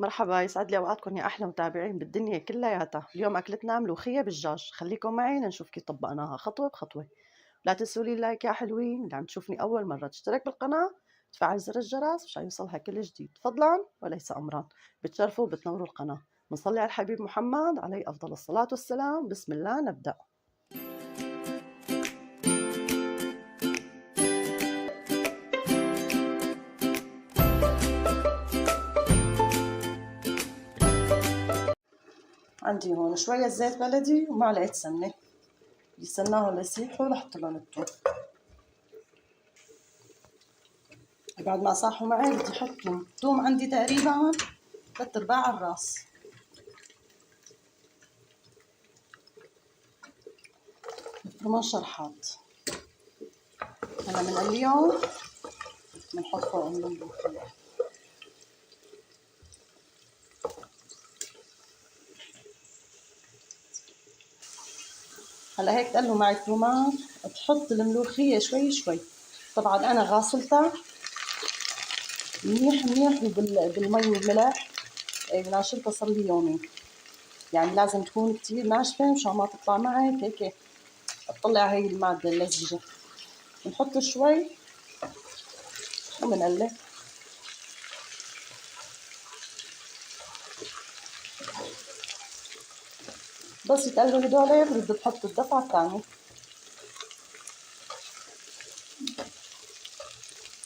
مرحبا، يسعد لي اوقاتكم يا احلى متابعين بالدنيا كلياتها. اليوم اكلتنا ملوخيه بالدجاج. خليكم معي لنشوف كيف طبقناها خطوه بخطوه. لا تنسوا لي اللايك يا حلوين. اللي عم تشوفني اول مره تشترك بالقناه، تفعل زر الجرس مشان يوصلها كل جديد، فضلا وليس امرا. بتشرفوا وبتنوروا القناه. بنصلي على الحبيب محمد عليه افضل الصلاه والسلام. بسم الله نبدا. عندي هون شويه زيت بلدي ومعلقه سمنه. يستناهم ليسيحوا لحط لهم الثوم. بعد ما صاحوا معي بدي احط ثوم عندي تقريبا 3/4 الراس. كمان شرحات. هلا بنقليهم بنحط فوقهم الملوخية. هلا هيك تقلوا معي الثومات. بحط الملوخية شوي شوي. طبعا أنا غاسلتها منيح منيح بالمي والملح. ناشرتها صار لي يومين. يعني لازم تكون كتير ناشفة مشان ما تطلع معي هيك تطلع هاي المادة اللزجة. بنحط شوي وبنقلب. بس يتقلوا هدول برد بحط الدفعة الثانية.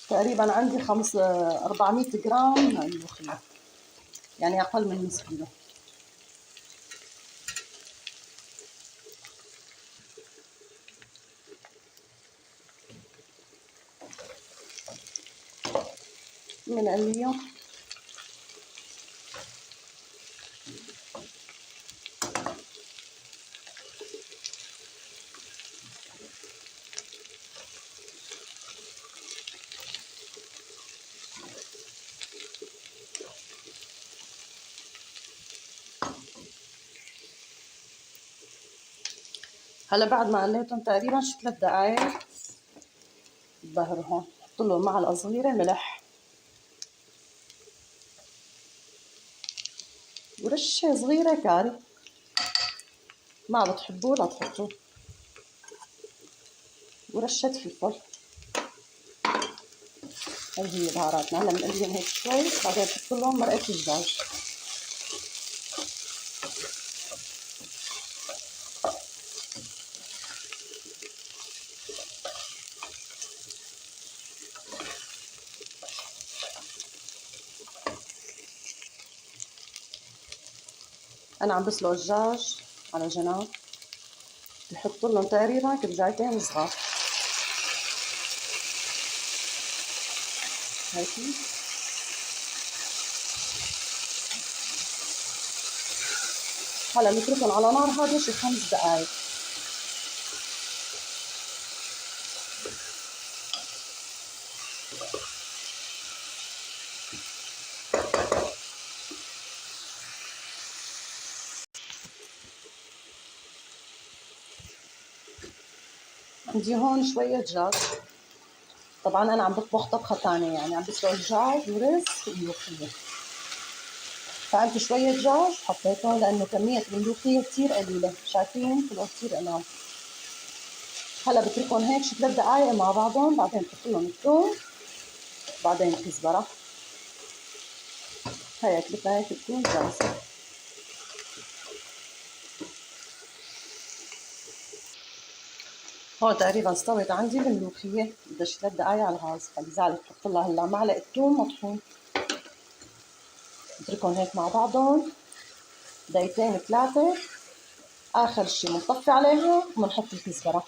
تقريبا عندي 400 جرام ملوخية، يعني أقل من نص كيلو. بنقليهم. هلا بعد ما قليتهم تقريبا شي 3 دقايق بظهرهم. بحط لهم معلقة صغيرة ملح ورشة صغيرة كاري. ما بتحبوه لا تحطوه. ورشة فلفل. هاي هي بهاراتنا. هلا بنقليهم هيك شوي بعدين بحط لهم مرقة الدجاج. أنا عم بسلق الدجاج على جنب. بحط لهم تقريبا كبجايتين صغار. هيك هلا بنتركهم على نار هادية شي 5 دقايق. عندي هون شوية دجاج. طبعا أنا عم بطبخ طبخة تانية، يعني عم بسلق الدجاج ورز وملوخية. فعلت شوية دجاج حطيتهم لأنه كمية الملوخية كتير قليلة. شايفين طلعوا كتير قلال. هلا بتركهم هيك شي 3 دقايق مع بعضهم. بعدين بحط لهم الثوم وبعدين الكزبرة. هي أكلتنا هيك بتكون جاهزة. هون تقريبا استوت عندي الملوخية. بدها شي 3 دقايق على الغاز. فلذلك بحط لها هلا معلقة ثوم مطحون. بتركهم هيك مع بعضهم دقيقتين 3. آخر شي بنطفي عليها وبنحط الكزبرة.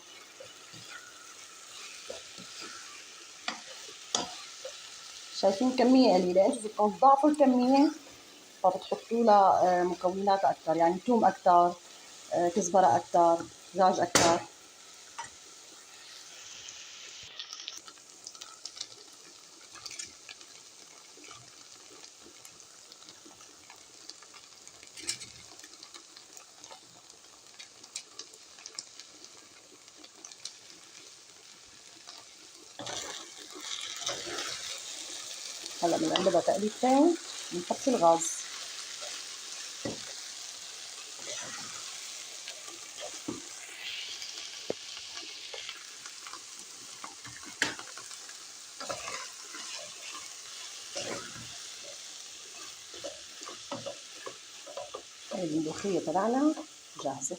شايفين كمية قليلة. انتوا بدكم تضاعفوا الكمية فبتحطوا لها مكونات أكثر، يعني ثوم أكثر، كزبرة أكثر، دجاج أكثر. هلا بنقلبها تقليبتين بنطفي الغاز. هاي الملوخية تبعنا جاهزة.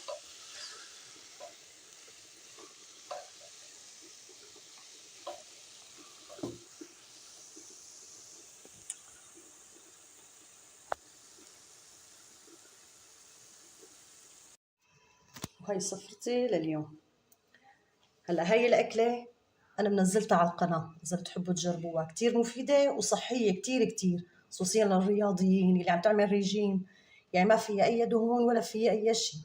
وهي سفرتي لليوم. هلا هاي الأكلة أنا منزلتها على القناة، إذا بتحبوا تجربوها، كتير مفيدة وصحية كتير كتير، خصوصيا للرياضيين اللي عم تعمل ريجيم، يعني ما فيها أي دهون ولا فيها أي شيء،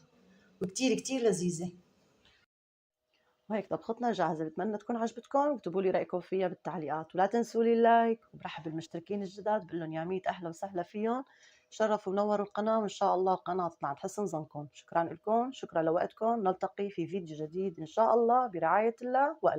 وكتير كتير لذيذة. وهيك طبختنا جاهزة، بتمنى تكون عجبتكم، واكتبوا لي رأيكم فيها بالتعليقات، ولا تنسوا لي اللايك، وبرحب بالمشتركين الجداد بقول لهم يا ميت أهلا وسهلا فيهم، شرفوا ونوروا القناة، وإن شاء الله القناة تطلع تحسن ظنكم. شكرا لكم، شكرا لوقتكم، نلتقي في فيديو جديد إن شاء الله برعاية الله وألا